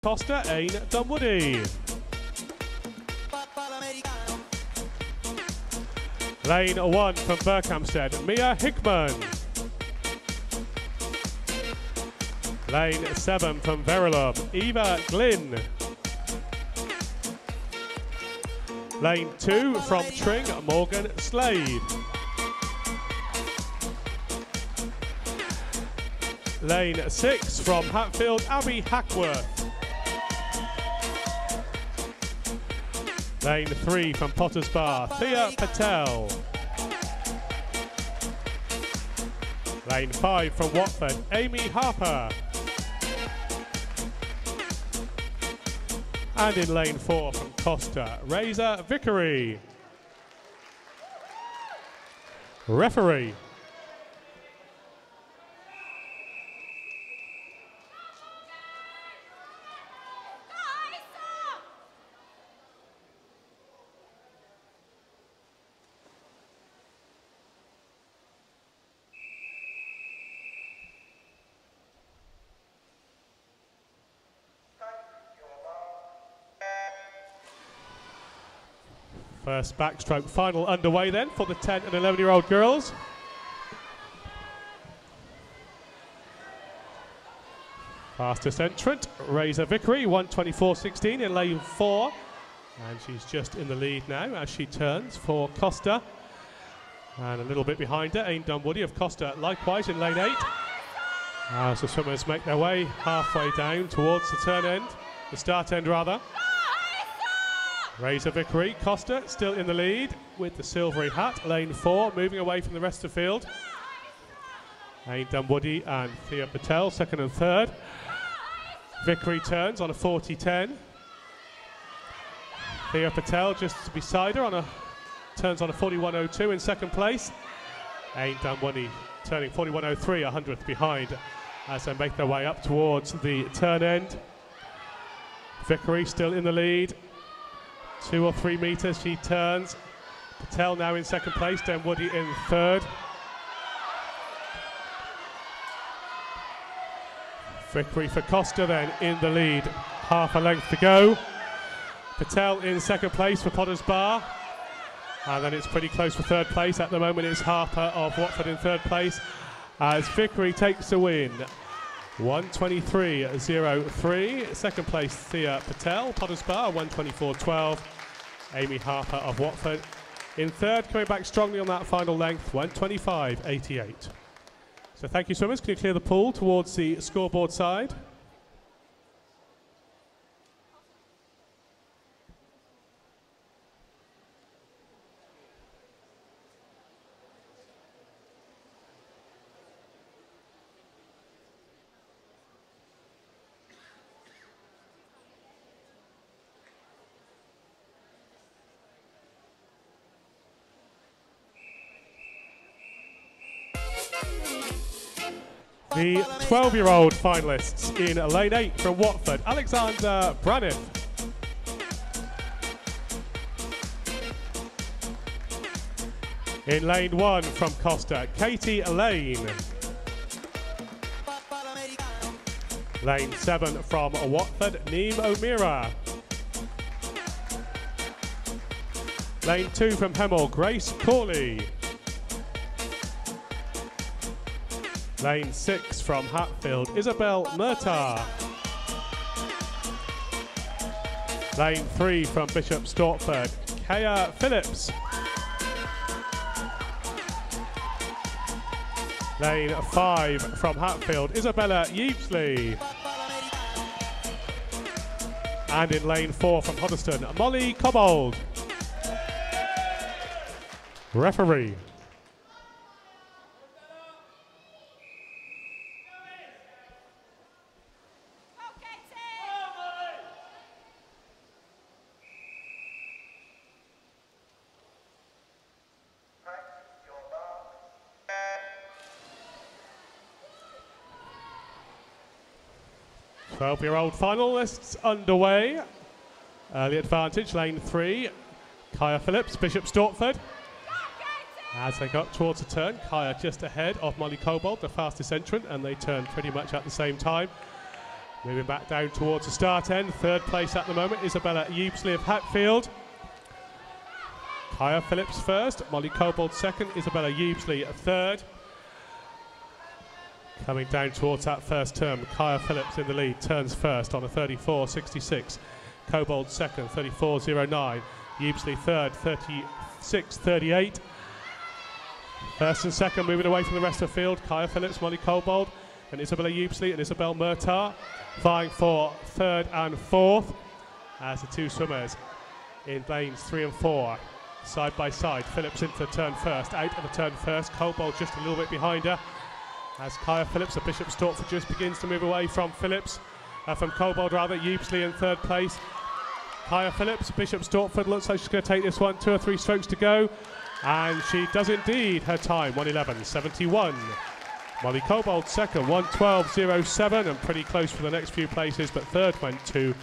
Costa, Ain Dunwoody. Lane 1 from Berkhamsted, Mia Hickman. Lane 7 from Verulam, Eva Glynn. Lane 2 from Tring, Morgan Slade. Lane 6 from Hatfield, Abby Hackworth. Lane 3 from Potters Bar, Thea Patel. Lane 5 from Watford, Amy Harper. And in lane 4 from Costa, Razor Vickery. Referee. First backstroke final underway then for the 10 and 11-year-old girls. Fastest entrant, Razor Vickery, 1:24.16 in lane 4. And she's just in the lead now as she turns for Costa. And a little bit behind her, Ain Dunwoody of Costa, likewise in lane 8. As the swimmers make their way halfway down towards the turn end, the start end rather. Razor Vickery, Costa still in the lead with the silvery hat, lane 4, moving away from the rest of the field. Ain Dunwoody and Thea Patel, second and third. Vickery turns on a 40.10. Thea Patel just beside her turns on a 41.02 in second place. Ain Dunwoody turning 41.03, 100th behind as they make their way up towards the turn end. Vickery still in the lead. 2 or 3 meters she turns. Patel now in second place, Dunwoody in third. Vickery for Costa then in the lead, half a length to go. Patel in second place for Potters Bar. And then it's pretty close for third place. At the moment it's Harper of Watford in third place as Vickery takes the win. 1:23.03. Second place Thea Patel, Potters Bar, 1:24.12. Amy Harper of Watford in third, coming back strongly on that final length, 1:25.88. So thank you, swimmers. Can you clear the pool towards the scoreboard side? The 12-year-old finalists in lane 8 from Watford, Alexander Braniff. In lane 1 from Costa, Katie Lane. Lane 7 from Watford, Neem O'Meara. Lane 2 from Hemel, Grace Corley. Lane 6 from Hatfield, Isabel Murtagh. Lane 3 from Bishop Stortford, Kaya Phillips. Lane 5 from Hatfield, Isabella Yeesley. And in lane 4 from Hoddesdon, Molly Cobbold. Referee. Twelve-year-old finalists underway. Early advantage, lane 3. Kaya Phillips, Bishop Stortford. As they go up towards the turn, Kaya just ahead of Molly Cobbold, the fastest entrant, and they turn pretty much at the same time. Moving back down towards the start end. Third place at the moment, Isabella Yeepsley of Hatfield. Kaya Phillips first, Molly Cobold second, Isabella Yeepsley third. Coming down towards that first turn, Kaya Phillips in the lead, turns first on a 34.66. Cobold second, 34.09. Yeepsley third, 36.38. First and second moving away from the rest of the field, Kaya Phillips, Molly Cobold, and Isabella Yeepsley and Isabel Murtagh vying for third and fourth as the two swimmers in lanes 3 and 4 side by side. Phillips into the turn first, out of the turn first. Cobold just a little bit behind her as Kaya Phillips of Bishop Stortford just begins to move away from Cobold rather. Yeepsley in third place. Kaya Phillips, Bishop Stortford, looks like she's going to take this one. 2 or 3 strokes to go, and she does indeed. Her time 1:11.71. Molly Cobold second, 1:12.07, and pretty close for the next few places, but third went to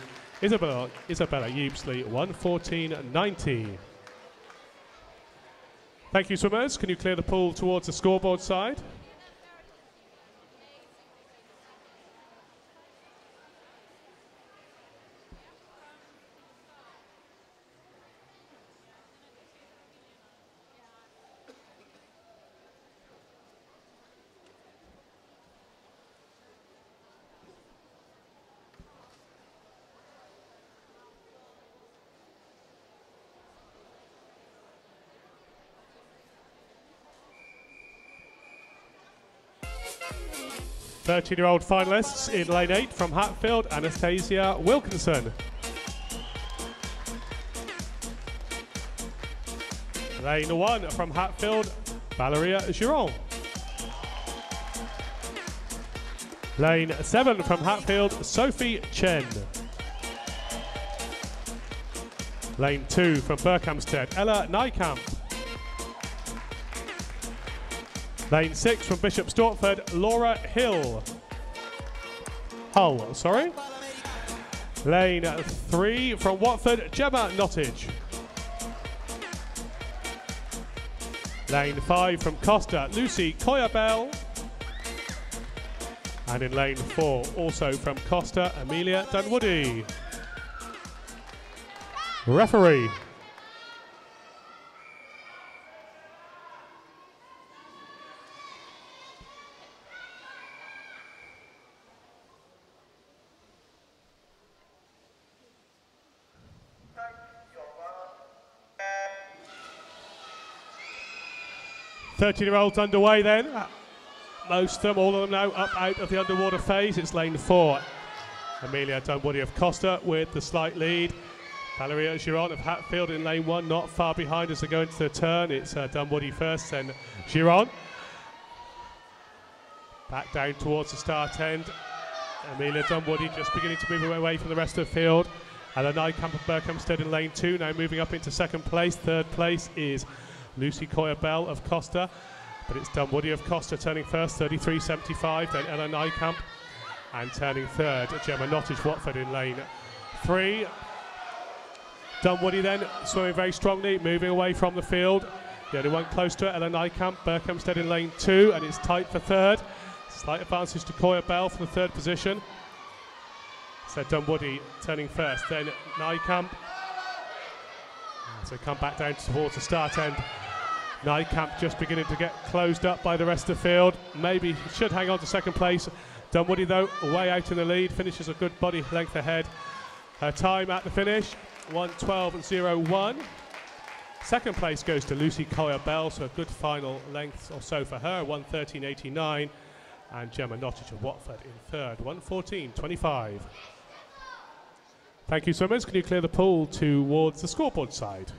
Isabella Yeepsley, 1:14.90. Thank you, swimmers. Can you clear the pool towards the scoreboard side? Thirteen-year-old finalists in lane 8 from Hatfield, Anastasia Wilkinson. Lane 1 from Hatfield, Valeria Giron. Lane 7 from Hatfield, Sophie Chen. Lane 2 from Berkhamsted, Ella Nykamp. Lane 6 from Bishop Stortford, Laura Hull, sorry. Lane 3 from Watford, Gemma Nottage. Lane 5 from Costa, Lucy Coyabell. And in lane 4, also from Costa, Amelia Dunwoody. Referee. Thirteen-year-olds underway then. Most of them, all of them now up out of the underwater phase. It's lane 4. Amelia Dunwoody of Costa with the slight lead. Valeria Giron of Hatfield in lane 1, not far behind as they go into the turn. It's Dunwoody first, then Giron. Back down towards the start end. Amelia Dunwoody just beginning to move away from the rest of the field. And the Nykamp of Berkhamsted in lane 2, now moving up into second place. Third place is Lucy Coyabell of Costa, but it's Dunwoody of Costa turning first, 33.75, then Ella Nykamp, and turning third, Gemma Nottage Watford in lane 3. Dunwoody then swimming very strongly, moving away from the field. The only one close to it, Ella Nykamp, Berkhamsted in lane 2, and it's tight for third. Slight advantage to Coyabell for the third position. So Dunwoody turning first, then Nykamp. So come back down towards the start end. Nykamp just beginning to get closed up by the rest of the field. Maybe should hang on to second place. Dunwoody though, way out in the lead, finishes a good body length ahead. Her time at the finish, 1:12.01. Second place goes to Lucy Coyabell, so a good final length or so for her, 1:13.89. And Gemma Nottage of Watford in third, 1:14.25. Thank you, swimmers. Can you clear the pool towards the scoreboard side?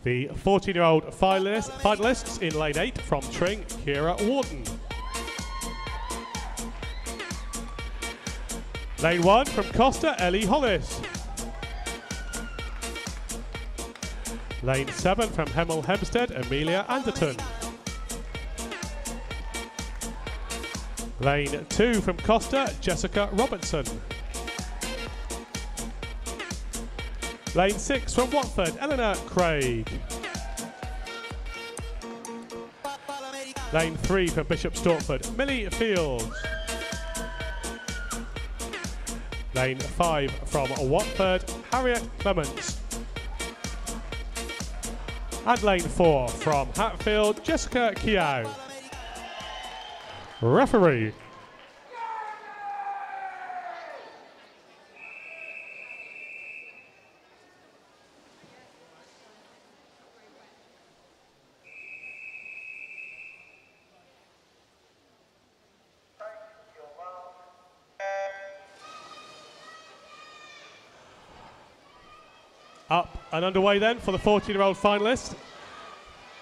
The 14-year-old finalists in lane 8 from Tring, Kira Wharton. Lane 1 from Costa, Ellie Hollis. Lane 7 from Hemel Hempstead, Amelia Anderton. Lane 2 from Costa, Jessica Robertson. Lane 6 from Watford, Eleanor Craig. Lane 3 from Bishop Stortford, Millie Fields. Lane 5 from Watford, Harriet Clements. And lane 4 from Hatfield, Jessica Keogh. Referee. Up and underway then for the 14-year-old finalists.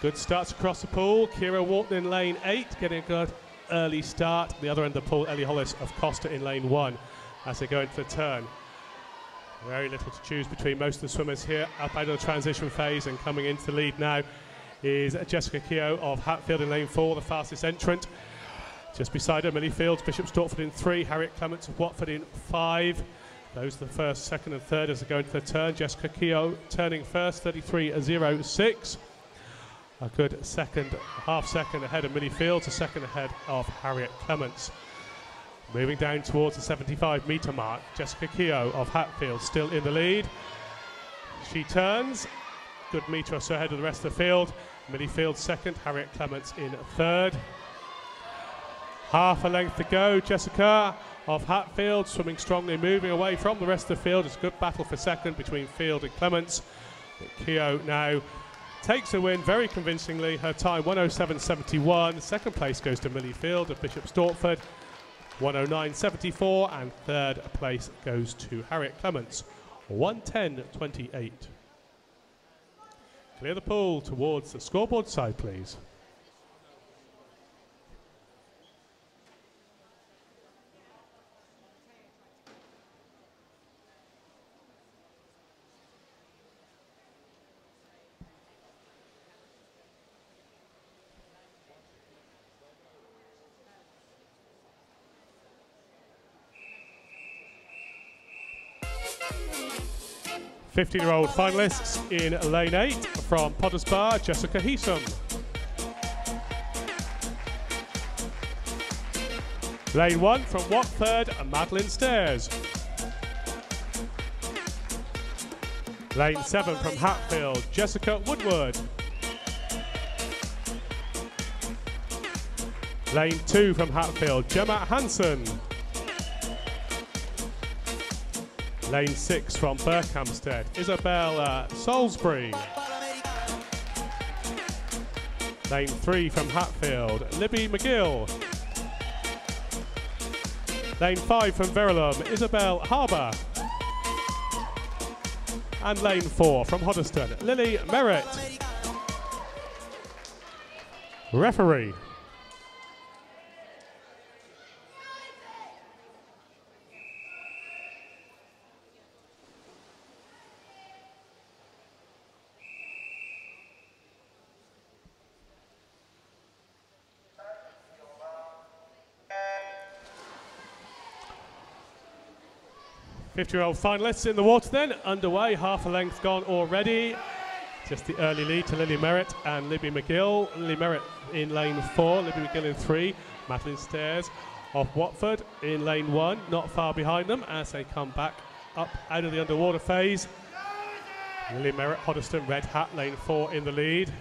Good starts across the pool. Kira Walton in lane 8, getting a good early start. The other end of the pool, Ellie Hollis of Costa in lane 1 as they go into the turn. Very little to choose between most of the swimmers here. Up out of the transition phase and coming into the lead now is Jessica Keogh of Hatfield in lane 4, the fastest entrant. Just beside her, Millie Fields, Bishop Stortford in 3, Harriet Clements of Watford in 5. Those are the first, second and third as they go into the turn. Jessica Keogh turning first, 33.06. A good second, half second ahead of Millie Fields, a second ahead of Harriet Clements. Moving down towards the 75-metre mark, Jessica Keogh of Hatfield still in the lead. She turns, good metre or so ahead of the rest of the field. Millie Fields second, Harriet Clements in third. Half a length to go, Jessica of Hatfield swimming strongly, moving away from the rest of the field. It's a good battle for second between Field and Clements. Keogh now takes a win very convincingly. Her time 107.71. Second place goes to Millie Field of Bishop Stortford, 109.74, and third place goes to Harriet Clements, 110.28. Clear the pool towards the scoreboard side, please. Fifteen-year-old finalists in lane 8 from Potters Bar, Jessica Heesom. Lane 1 from Watford, Madeline Stairs. Lane 7 from Hatfield, Jessica Woodward. Lane 2 from Hatfield, Gemma Hansen. Lane 6 from Berkhamsted, Isabel Salisbury. Lane 3 from Hatfield, Libby McGill. Lane 5 from Verulam, Isabel Harbour. And lane 4 from Hoddesdon, Lily Merritt. Referee. Fifty-year-old finalists in the water then, underway, half a length gone already. Just the early lead to Lily Merritt and Libby McGill. Lily Merritt in lane 4, Libby McGill in 3. Madeline Stairs of Watford in lane 1, not far behind them as they come back up out of the underwater phase. Lily Merritt, Hoddesdon, Red Hat, lane 4 in the lead.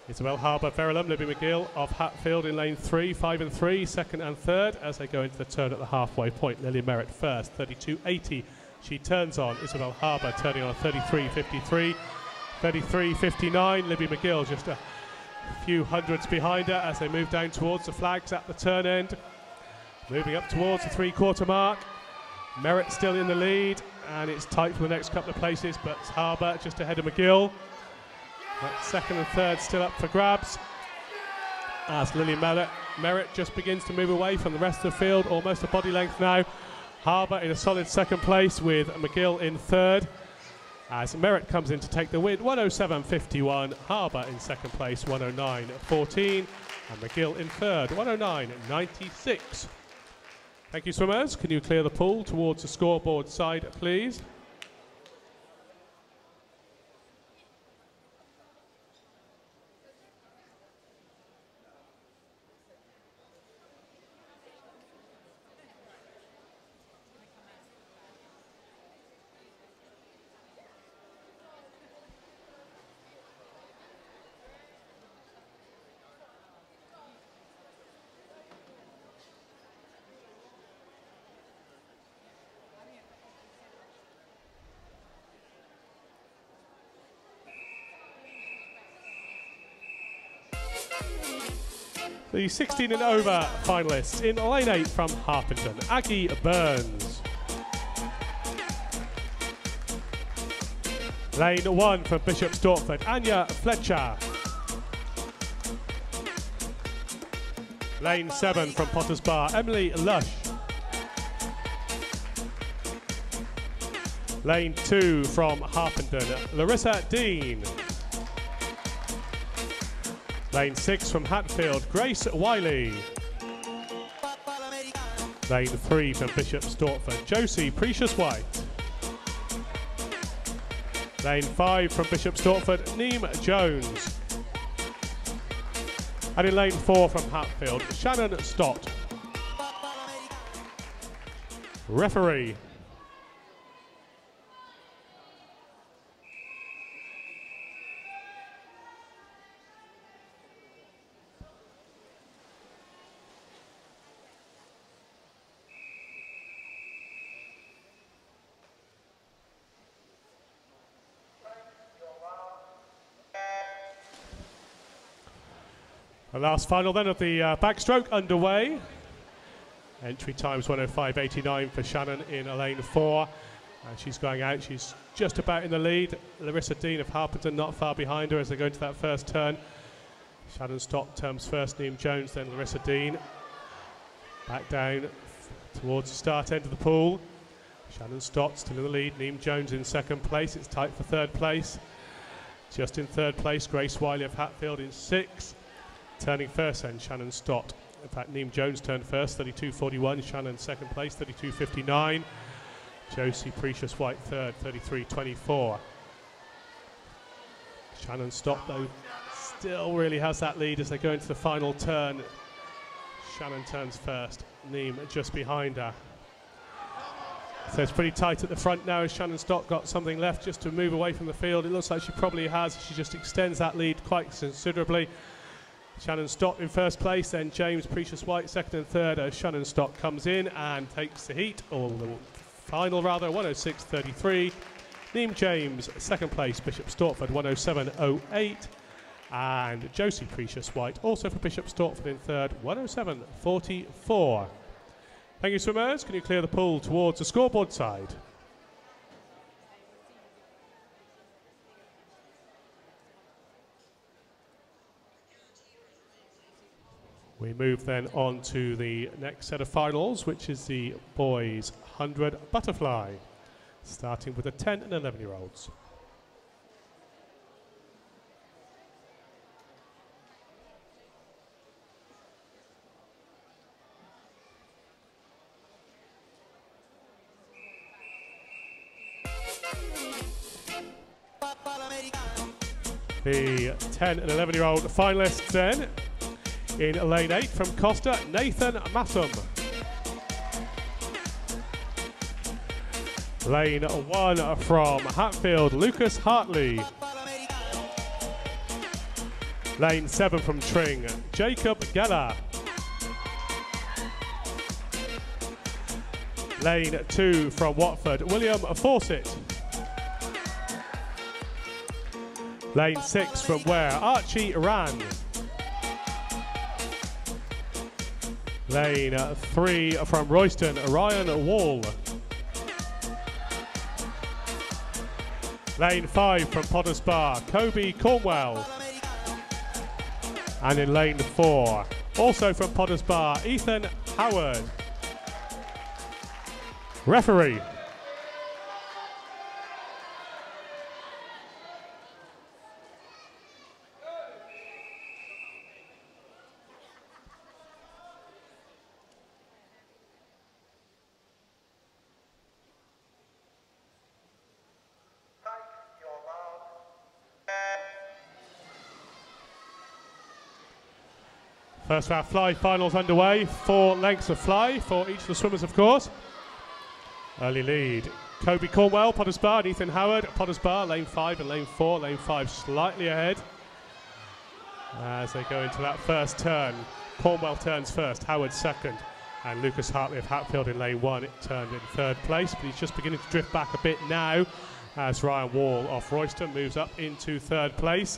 Isabel Harbour, Verulam, Libby McGill of Hatfield in lane 3, 5 and 3, second and third as they go into the turn at the halfway point. Lily Merritt first, 32.80. She turns on. Isabel Harbour turning on 33.53, 33.59. Libby McGill just a few hundreds behind her as they move down towards the flags at the turn end. Moving up towards the three-quarter mark. Merritt still in the lead and it's tight for the next couple of places, but Harbour just ahead of McGill. That second and third still up for grabs as Lily Merritt Merritt just begins to move away from the rest of the field, almost a body length now. Harbour in a solid second place with McGill in third, as Merritt comes in to take the win. 107.51, Harbour in second place 109.14, and McGill in third 109.96. Thank you, swimmers. Can you clear the pool towards the scoreboard side, please? The 16 and over finalists in lane 8 from Harpenden, Aggie Burns. Lane 1 from Bishop Stortford, Anya Fletcher. Lane 7 from Potters Bar, Emily Lush. Lane 2 from Harpenden, Larissa Dean. Lane 6 from Hatfield, Grace Wiley. Lane 3 from Bishop Stortford, Josie Precious White. Lane 5 from Bishop Stortford, Neem Jones. And in lane 4 from Hatfield, Shannon Stott. Referee. The last final then of the backstroke underway. Entry times 105.89 for Shannon in lane 4. And she's going out, she's just about in the lead. Larissa Dean of Harpenden not far behind her as they go into that first turn. Shannon Stott turns first, Neem Jones, then Larissa Dean. Back down towards the start end of the pool. Shannon Stott still in the lead, Neem Jones in second place. It's tight for third place. Just in third place, Grace Wiley of Hatfield in 6th. Turning first then, Shannon Stott. In fact, Neem Jones turned first, 32.41. Shannon second place, 32.59. Josie Precious White third, 33.24. Shannon Stott, though, still really has that lead as they go into the final turn. Shannon turns first, Neem just behind her. So it's pretty tight at the front now as Shannon Stott got something left just to move away from the field. It looks like she probably has. She just extends that lead quite considerably. Shannon Stott in first place, then James Precious White second and third as Shannon Stott comes in and takes the heat, or the final rather, 106.33. Neem James second place, Bishop Stortford 107.08, and Josie Precious White also for Bishop Stortford in third, 107.44. Thank you, swimmers. Can you clear the pool towards the scoreboard side? We move then on to the next set of finals, which is the boys 100 butterfly, starting with the 10 and 11-year-olds. The 10 and 11-year-old finalists then. In lane 8 from Costa, Nathan Massum. Lane 1 from Hatfield, Lucas Hartley. Lane 7 from Tring, Jacob Geller. Lane 2 from Watford, William Fawcett. Lane 6 from Ware, Archie Rand. Lane 3 from Royston, Ryan Wall. Lane 5 from Potters Bar, Kobe Cornwell. And in lane 4, Also from Potters Bar, Ethan Howard. Referee. First round fly finals underway. 4 lengths of fly for each of the swimmers, of course. Early lead. Kobe Cornwell, Potters Bar, and Ethan Howard, Potters Bar, lane 5 and lane 4. Lane 5 slightly ahead as they go into that first turn. Cornwell turns first, Howard second, and Lucas Hartley of Hatfield in lane 1. It turned in third place, but he's just beginning to drift back a bit now as Ryan Wall of Royston moves up into third place.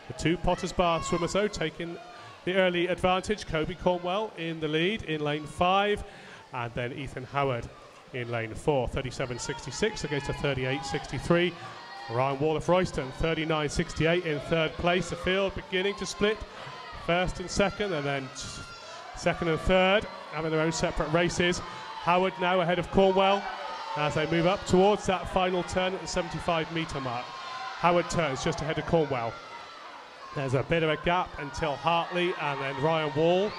The 2 Potters Bar swimmers, though, taking the early advantage. Kobe Cornwell in the lead in lane 5, and then Ethan Howard in lane 4. 37.66 against a 38.63. Ryan Wall of Royston, 39.68 in third place. The field beginning to split. First and second, and then second and third having their own separate races. Howard now ahead of Cornwell as they move up towards that final turn at the 75-metre mark. Howard turns just ahead of Cornwell. There's a bit of a gap until Hartley and then Ryan Wall.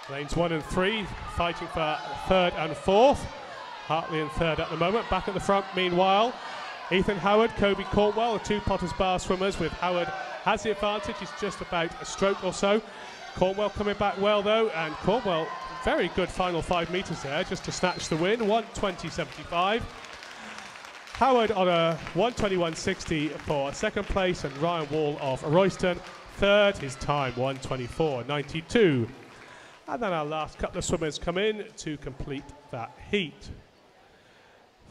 Lanes 1 and 3 fighting for third and fourth. Hartley in third at the moment. Back at the front, meanwhile, Ethan Howard, Kobe Cornwell, the 2 Potters Bar swimmers, with Howard has the advantage. He's just about a stroke or so. Cornwell coming back well, though, and Cornwell, very good final 5 metres there just to snatch the win. 1:20.75. Howard on a 1:21.60 for second place, and Ryan Wall of Royston third. His time 1:24.92. And then our last couple of swimmers come in to complete that heat.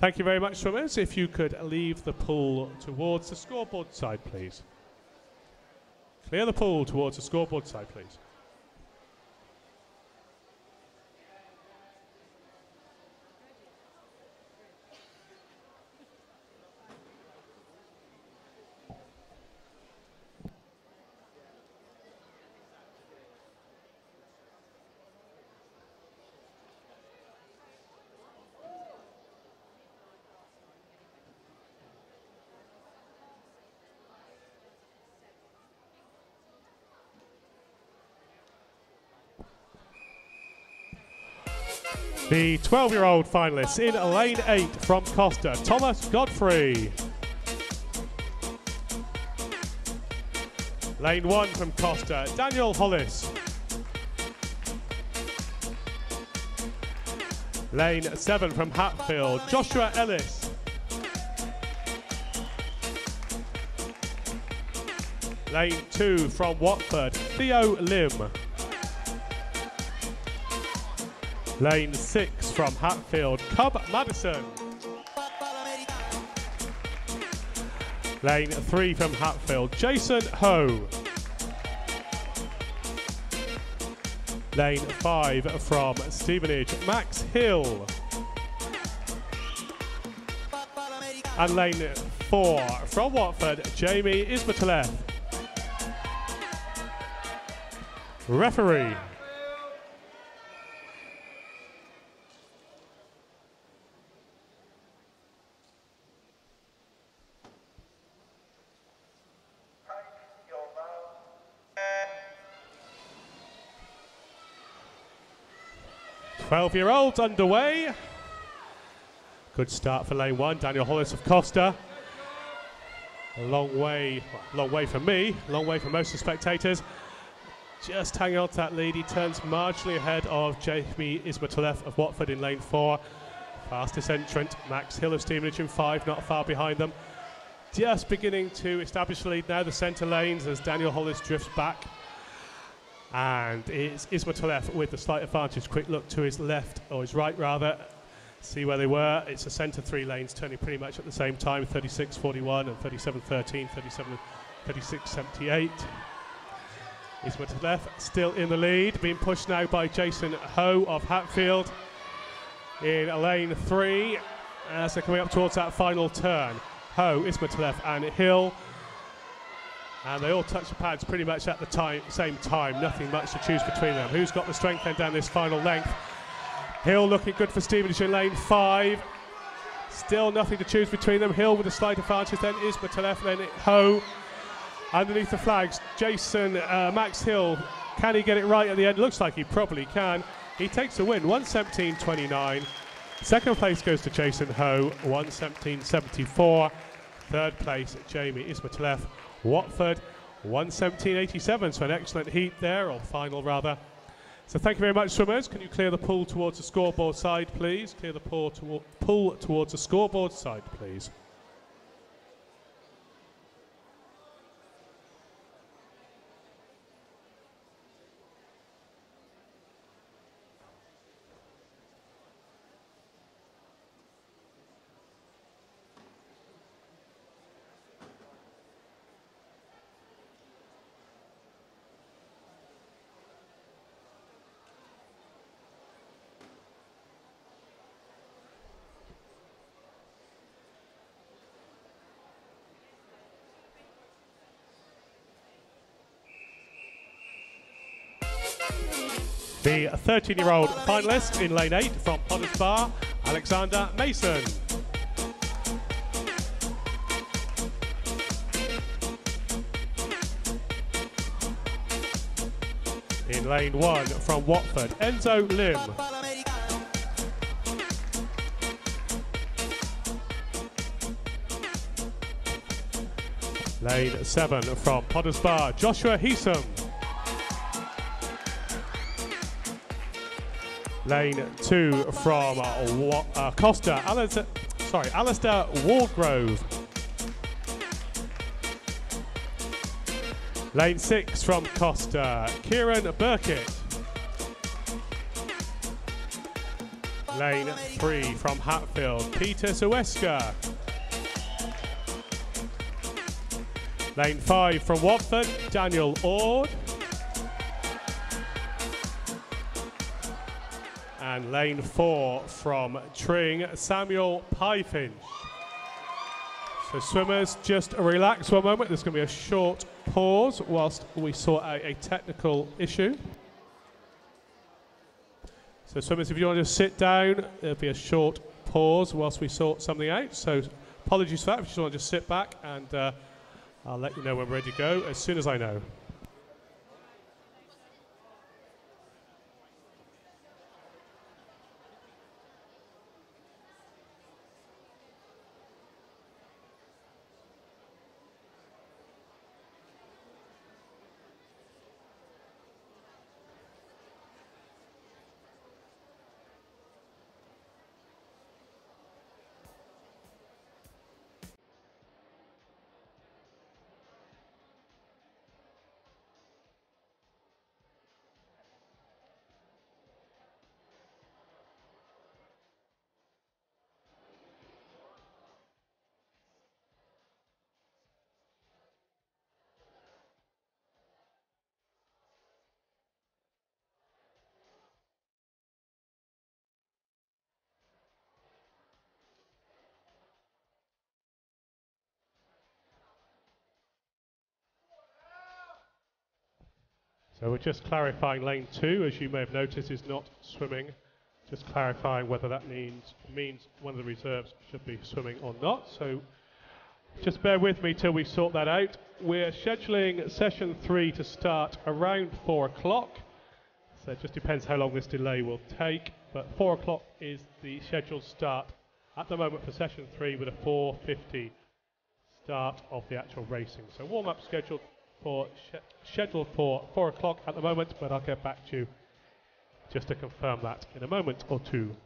Thank you very much, swimmers. If you could leave the pool towards the scoreboard side, please. Clear the pool towards the scoreboard side, please. 12-year-old finalists in lane 8 from Costa, Thomas Godfrey. Lane 1 from Costa, Daniel Hollis. Lane 7 from Hatfield, Joshua Ellis. Lane 2 from Watford, Theo Lim. Lane 6 from Hatfield, Cub Madison. Lane 3 from Hatfield, Jason Ho. Lane 5 from Stevenage, Max Hill. And lane 4 from Watford, Jamie Ismatalev. Referee. Twelve-year-olds underway. Good start for lane 1, Daniel Hollis of Costa. A long way for me, long way for most of the spectators. Just hanging on to that lead. He turns marginally ahead of Jamie Ismatalev of Watford in lane 4. Fastest entrant, Max Hill of Stevenage in 5, not far behind them. Just beginning to establish the lead now, the centre lanes, as Daniel Hollis drifts back. And it's Ismatalev with the slight advantage. Quick look to his left, or his right rather, see where they were. It's a centre 3 lanes turning pretty much at the same time, 36.41 and 37.13, 36.78. Ismatalev still in the lead, being pushed now by Jason Ho of Hatfield in lane 3 as they're coming up towards that final turn. Ho, Ismatalev and Hill. And they all touch the pads pretty much at the same time. Nothing much to choose between them. Who's got the strength then down this final length? Hill looking good for Stevenage in lane 5. Still nothing to choose between them. Hill with a slight advantage, then Ismatalev, then Ho. Underneath the flags, Jason, Max Hill, can he get it right at the end? Looks like he probably can. He takes the win, 1:17.29. Second place goes to Jason Ho, 1:17.74. Third place, Jamie Ismatalev, Watford, 1:17.87. So an excellent heat there, or final rather. So thank you very much, swimmers. Can you clear the pool towards the scoreboard side, please? Clear the pool towards the scoreboard side, please. The 13-year-old finalist in lane 8 from Potters Bar, Alexander Mason. In lane 1 from Watford, Enzo Lim. Lane 7 from Potters Bar, Joshua Heesom. Lane 2 from Costa, Alistair Wargrove. Lane 6 from Costa, Kieran Burkitt. Lane 3 from Hatfield, Peter Sueska. Lane 5 from Watford, Daniel Ord. And lane 4 from Tring, Samuel Pyfinch. So swimmers, just relax one moment. There's going to be a short pause whilst we sort out a technical issue. So swimmers, if you want to sit down, there'll be a short pause whilst we sort something out. So apologies for that. If you just want to just sit back, and I'll let you know when we're ready to go as soon as I know. So we're just clarifying lane 2, as you may have noticed, is not swimming. Just clarifying whether that means one of the reserves should be swimming or not. So just bear with me till we sort that out. We're scheduling session 3 to start around 4 o'clock. So it just depends how long this delay will take. But 4 o'clock is the scheduled start at the moment for session 3, with a 4:50 start of the actual racing. So warm-up scheduled for 4 o'clock at the moment, but I'll get back to you just to confirm that in a moment or two.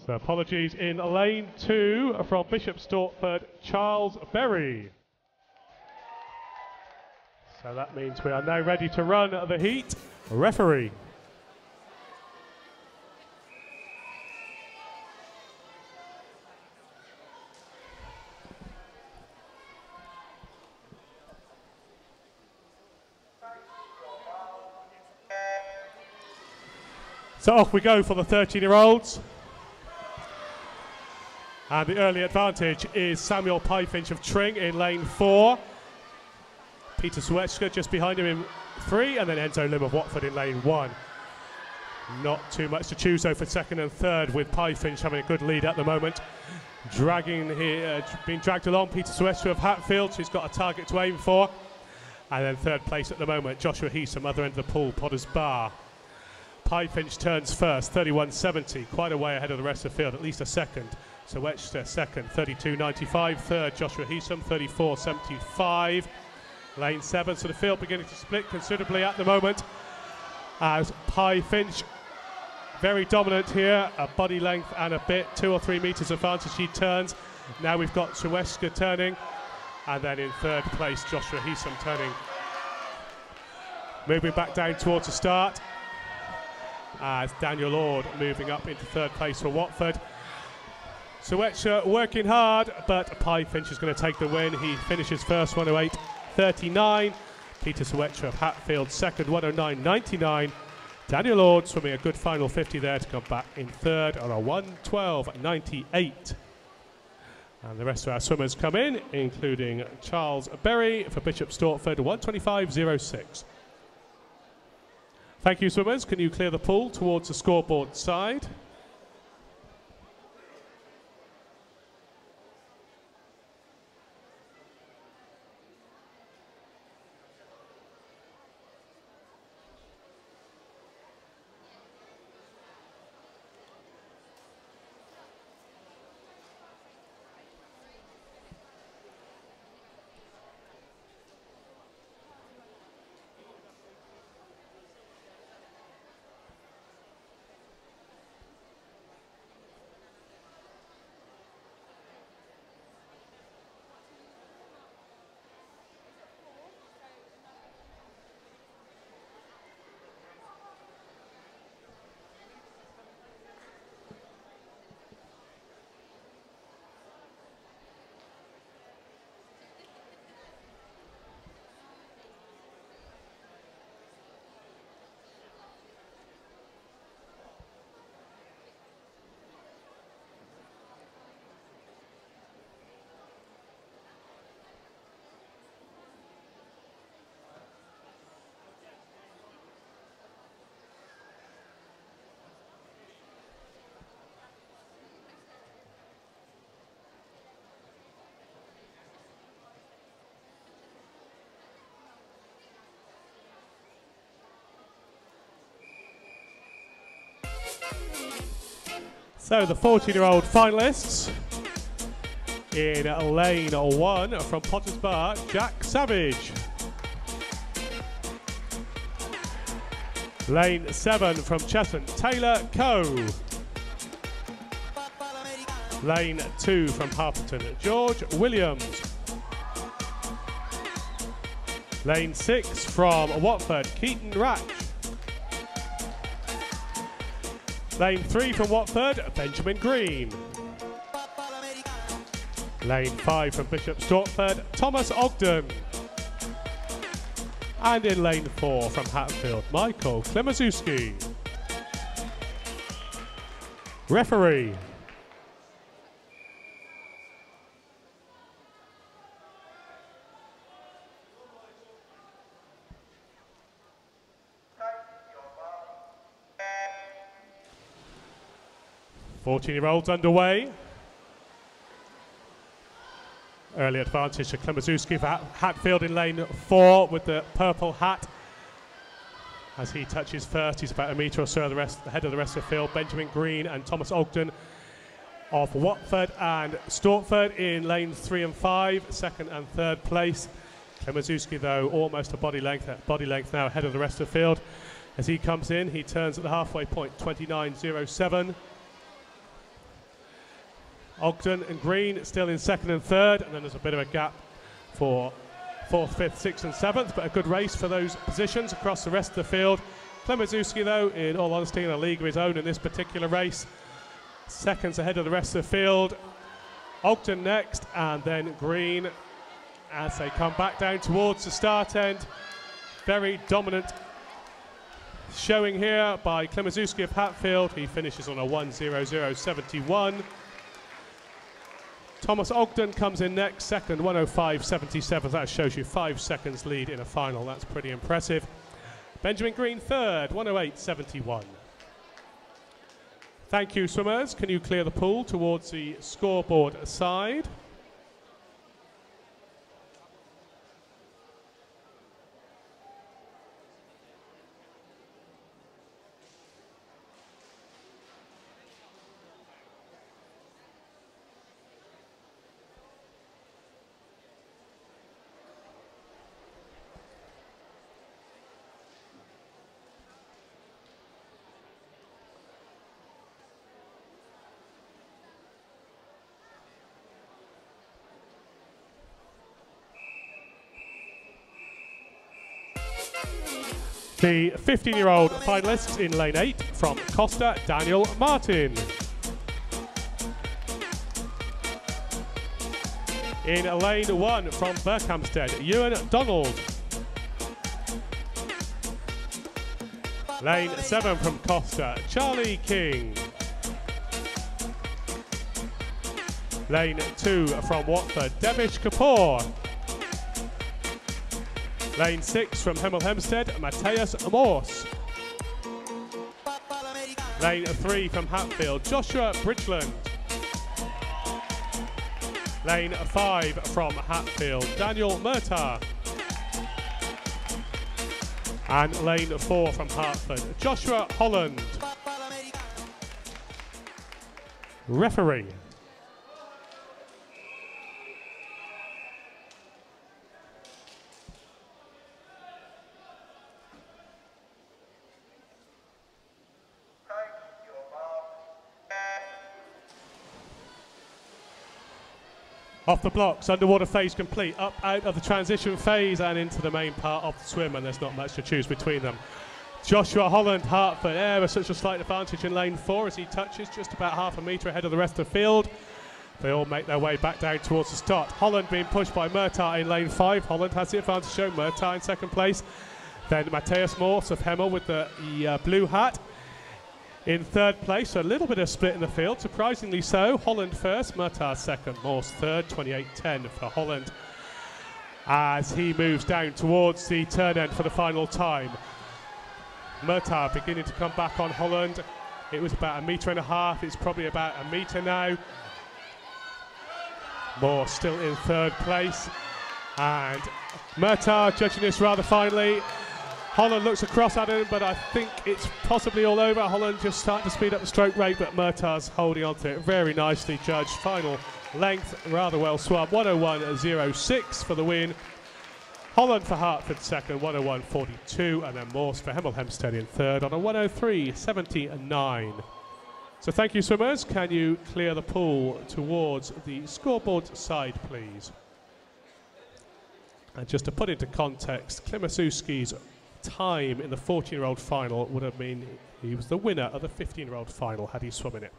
So apologies in lane 2 from Bishop Stortford, Charles Berry. So that means we are now ready to run the heat. Referee. So off we go for the 13-year-olds. And the early advantage is Samuel Pyfinch of Tring in lane 4. Peter Suetschka just behind him in 3, and then Enzo Lim of Watford in lane 1. Not too much to choose though for second and third, with Pyfinch having a good lead at the moment. Being dragged along, Peter Suetschka of Hatfield, who's got a target to aim for. And then third place at the moment, Joshua Heasom, other end of the pool, Potters Bar. Pyfinch turns first, 31.70, quite a way ahead of the rest of the field, at least a second. Suetschka second, 32.95. Third, Joshua Heasom, 34.75. Lane 7, so the field beginning to split considerably at the moment, as Pyfinch very dominant here, a body length and a bit, 2 or 3 metres advantage. He turns. Now we've got Suetschka turning, and then in third place, Joshua Heasom turning. Moving back down towards the start, as Daniel Lord moving up into third place for Watford. Suetschka working hard, but Pyfinch is going to take the win. He finishes first, 108.39. Peter Suetschka of Hatfield second, 109.99. Daniel Lord swimming a good final 50 there to come back in third on a 112.98. And the rest of our swimmers come in, including Charles Berry for Bishop Stortford, 125.06. Thank you, swimmers. Can you clear the pool towards the scoreboard side? So the 14-year-old finalists in lane 1 from Potters Bar, Jack Savage. Lane 7 from Cheshunt, Taylor Coe. Lane 2 from Harpenden, George Williams. Lane 6 from Watford, Keaton Ratch. Lane 3 from Watford, Benjamin Green. Lane 5 from Bishop Stortford, Thomas Ogden. And in lane 4 from Hatfield, Michael Klimaszewski. Referee. Fourteen-year-olds underway. Early advantage to Klimaszewski for Hatfield in lane 4 with the purple hat. As he touches first, he's about a metre or so ahead of the rest of the field. Benjamin Green and Thomas Ogden of Watford and Stortford in lanes 3 and 5, second and third place. Klimaszewski, though, almost a body length now ahead of the rest of the field. As he comes in, he turns at the halfway point, 29.07. Ogden and Green still in second and third, and then there's a bit of a gap for fourth, fifth, sixth and seventh, but a good race for those positions across the rest of the field. Klimaszewski, though, in all honesty, in a league of his own in this particular race. Seconds ahead of the rest of the field. Ogden next, and then Green as they come back down towards the start end. Very dominant showing here by Klimaszewski of Hatfield. He finishes on a 1:00.71. Thomas Ogden comes in next, second, 1:05.77. That shows you 5 seconds lead in a final. That's pretty impressive. Benjamin Green third, 1:08.71. Thank you, swimmers. Can you clear the pool towards the scoreboard side? The 15-year-old finalists in lane 8 from Costa, Daniel Martin. In lane 1 from Berkhamsted, Ewan Donald. Lane 7 from Costa, Charlie King. Lane 2 from Watford, Devish Kapoor. Lane 6 from Hemel Hempstead, Matthias Morse. Lane 3 from Hatfield, Joshua Bridgeland. Lane 5 from Hatfield, Daniel Murtagh. And lane 4 from Hertford, Joshua Holland. Referee. Off the blocks, underwater phase complete, up out of the transition phase and into the main part of the swim, and there's not much to choose between them. Joshua Holland, Hertford, ever such a slight advantage in lane 4 as he touches just about half a metre ahead of the rest of the field. They all make their way back down towards the start. Holland being pushed by Murtagh in lane 5. Holland has the advantage shown, Murtagh in second place. Then Matthias Morse of Hemel with the blue hat. In third place, a little bit of split in the field, surprisingly so. Holland first, Murtagh second, Morse third, 28.10 for Holland as he moves down towards the turn end for the final time. Murtagh beginning to come back on Holland. It was about 1.5 meters, it's probably about 1 metre now. Morse still in third place, and Murtagh judging this rather finely. Holland looks across at him, but I think it's possibly all over. Holland just starting to speed up the stroke rate, but Murtagh's holding on to it very nicely judged. Final length, rather well swum, 1:01.06 for the win. Holland for Hertford second, 1:01.42, and then Morse for Hemel Hempstead in third on a 1:03.79. So thank you, swimmers. Can you clear the pool towards the scoreboard side, please? And just to put into context, Klimaszewski's time in the 14-year-old final would have been he was the winner of the 15-year-old final had he swum in it.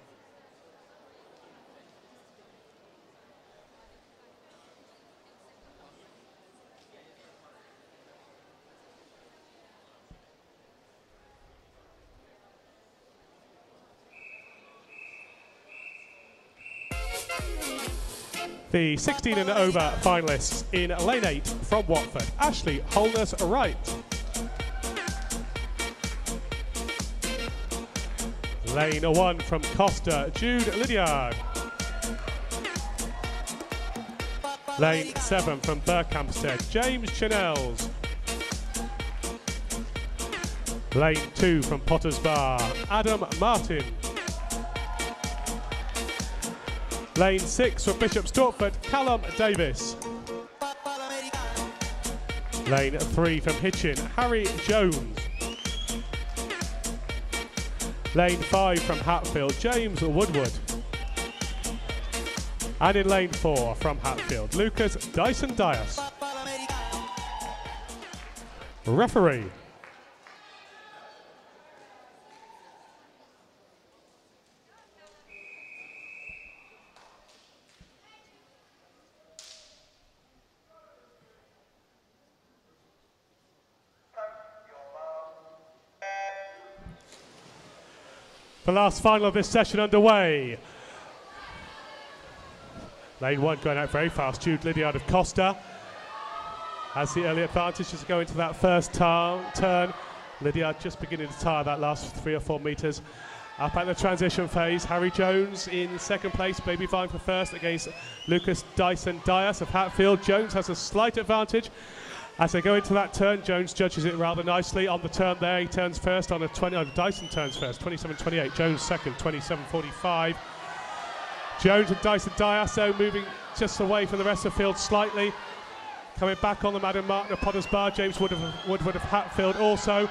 The 16 and over finalists in lane 8 from Watford, Ashley Holness-Wright. Lane 1 from Costa, Jude Lydiard. Lane 7 from Berkhamsted, James Chinells. Lane 2 from Potters Bar, Adam Martin. Lane 6 from Bishop Stortford, Callum Davis. Lane 3 from Hitchin, Harry Jones. Lane 5 from Hatfield, James Woodward. And in lane 4 from Hatfield, Lucas Dyson Dias. Referee. The last final of this session underway. Lane 1 going out very fast. Jude Lydiard of Costa has the early advantage as we go into that first turn. Lydiard just beginning to tire that last 3 or 4 metres. Up at the transition phase, Harry Jones in second place, Baby Vine for first against Lucas Dyson Dias of Hatfield. Jones has a slight advantage. As they go into that turn, Jones judges it rather nicely on the turn there. He turns first on a 20, Dyson turns first, 27.28. Jones second, 27.45. Jones and Dyson Dias, though, moving just away from the rest of the field slightly. Coming back on the Madam Martin of Potters Bar, James Woodward of Hatfield also.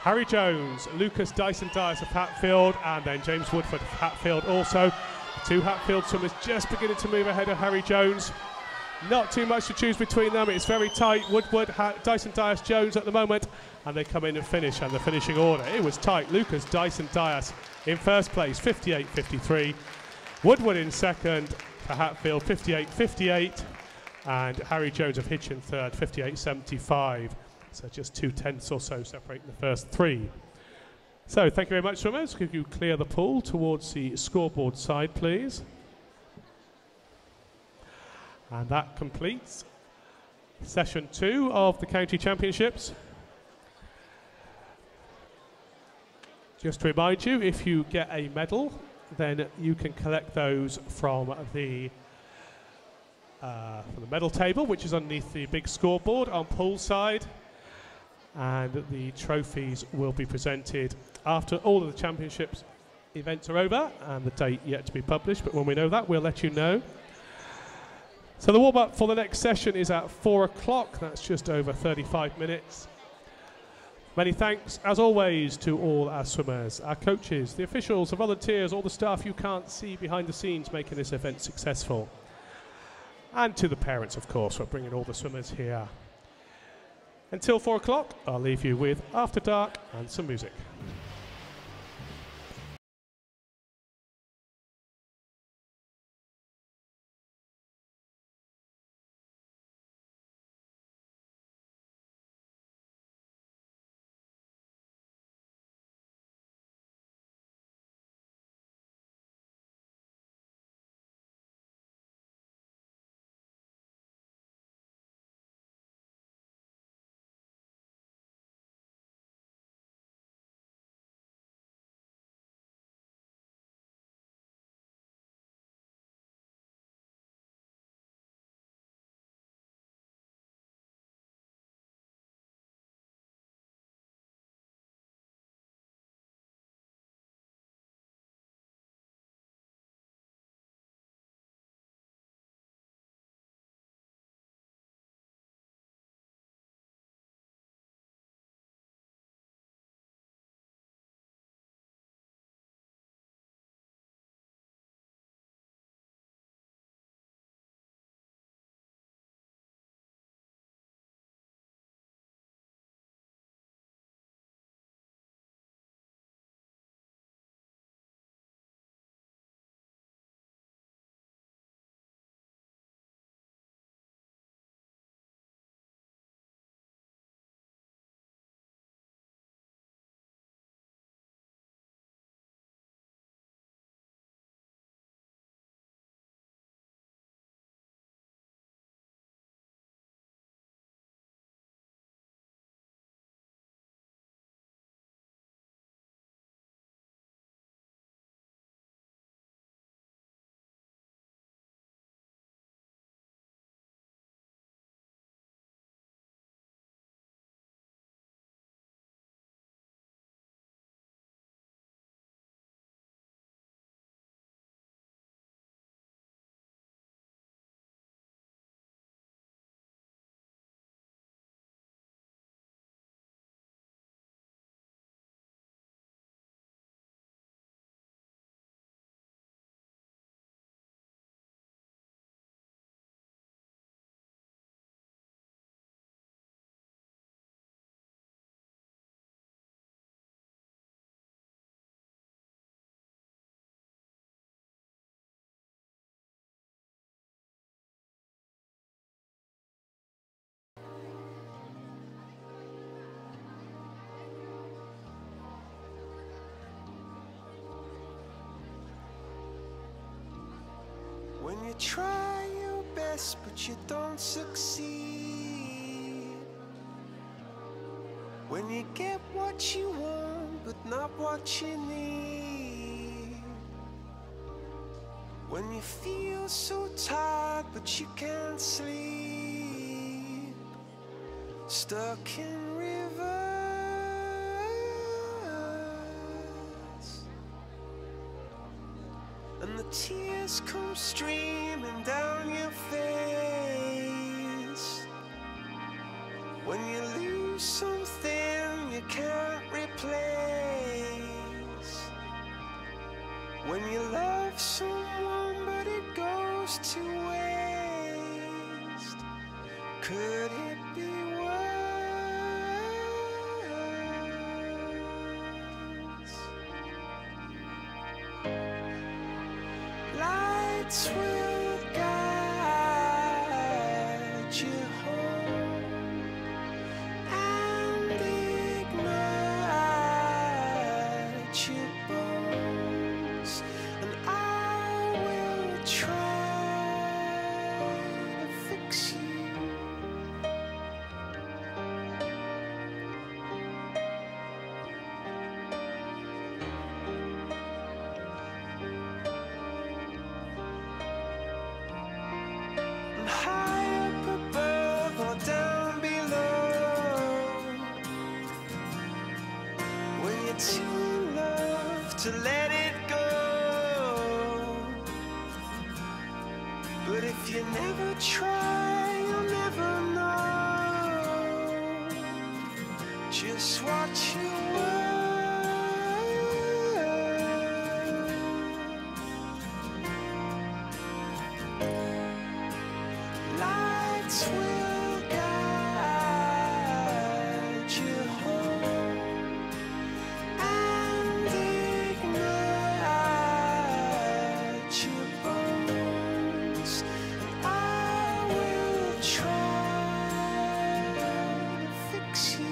Harry Jones, Lucas Dyson Dias of Hatfield, and then James Woodford of Hatfield also. The 2 Hatfield swimmers just beginning to move ahead of Harry Jones. Not too much to choose between them. It's very tight. Woodward, Dyson Dias, Jones at the moment, and they come in and finish. And the finishing order, it was tight. Lucas Dyson Dias in first place, 58.53. Woodward in second for Hatfield, 58.58. And Harry Jones of Hitchin third, 58.75. So just 2/10 or so separating the first 3. So thank you very much, swimmers. Could you clear the pool towards the scoreboard side, please? And that completes session 2 of the County Championships. Just to remind you, if you get a medal, then you can collect those from the medal table, which is underneath the big scoreboard on poolside. And the trophies will be presented after all of the championships events are over, and the date yet to be published, but when we know that, we'll let you know. So the warm-up for the next session is at 4 o'clock. That's just over 35 minutes. Many thanks, as always, to all our swimmers, our coaches, the officials, the volunteers, all the staff you can't see behind the scenes making this event successful. And to the parents, of course, for bringing all the swimmers here. Until 4 o'clock, I'll leave you with After Dark and some music. you try your best but you don't succeed, when you get what you want but not what you need, when you feel so tired but you can't sleep, stuck in reverse, and the tears come streaming down your face, when you lose something you can't replace, when you love someone but it goes to waste. Could it be worse? Lights will guide you home and ignite your bones, and I will try to fix you. And high up above or down below, when you're too in love to let it go, but if you never try you'll never know just what you were. Lights will guide you home and ignite your bones, and I will try to fix you.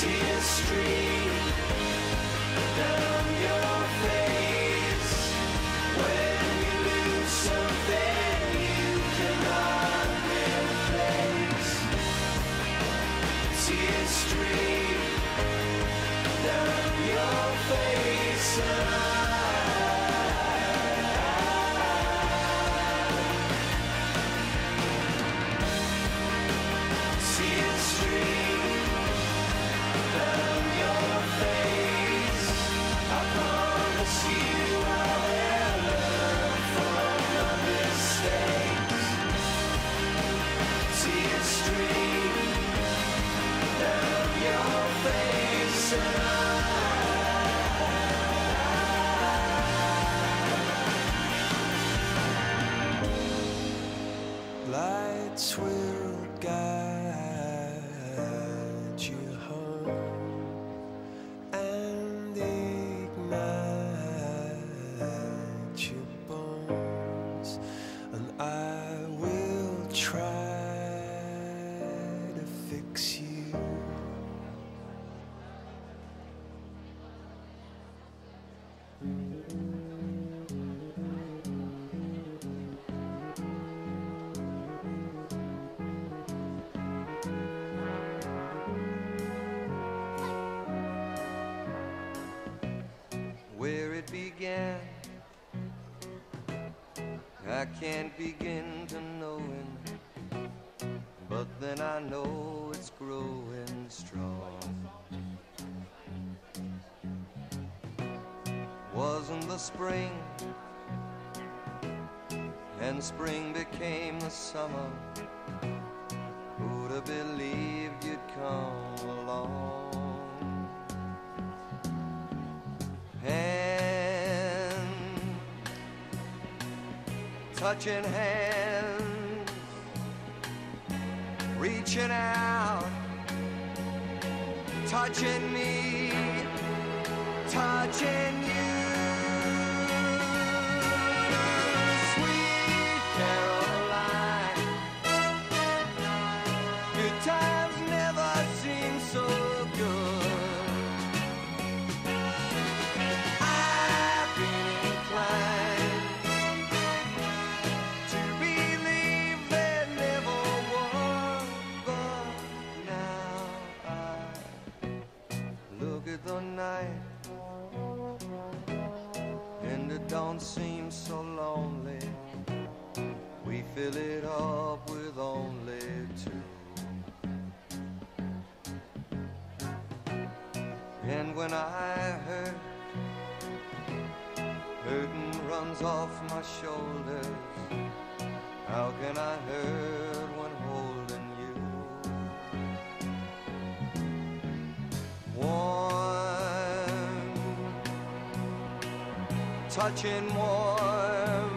Tears stream down your face when you lose something you cannot replace. Tears stream down your face, and tears stream down your face. I promise you I will learn from my mistakes. Tears stream down your face, and lights will guide you home and ignite your bones, and I will try to fix you. Where it began, I can't begin to know it, but then I know it's growing strong. Wasn't the spring, and spring became the summer. Who'd have believed you'd come along? Hand, touching hands, reaching out, touching me, touching you. Sweet Caroline, good times never seem so good. I've been inclined to believe there never was, but now I look at the night and it don't seem so lonely. We fill it up with only two. And when I hurt, hurting runs off my shoulders. How can I hurt when holding you? Warm, touching warm,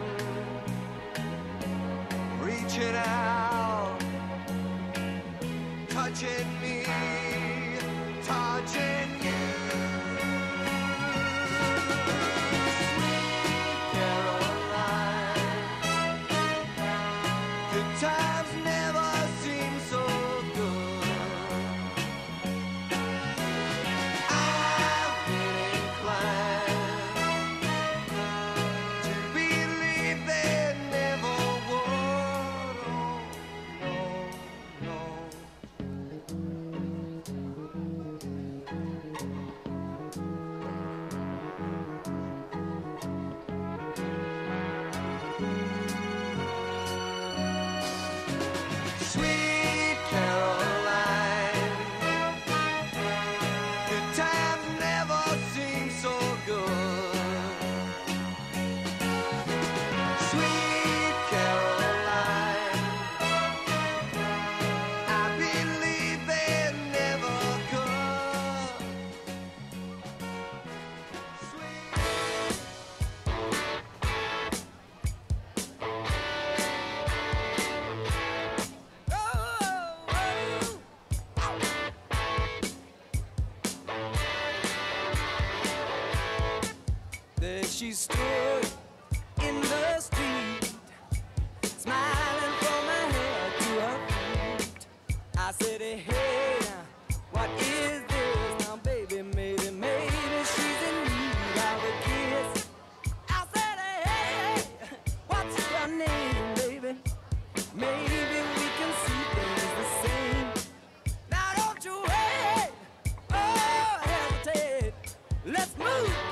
reaching out, touching me, touching you. Sweet Caroline, good times never seem so good. I've been inclined to believe there never would. Oh, no, Sweet Caroline, good times never seem so good. Sweet Caroline, I believe they never could. Sweet There she stood in the street, smiling from her head to her feet. I said, hey, what is this? Now, baby, maybe she's in need of a kiss. I said, hey, what's your name, baby? Maybe we can see things the same. Now, don't you wait, oh, hesitate. Let's move.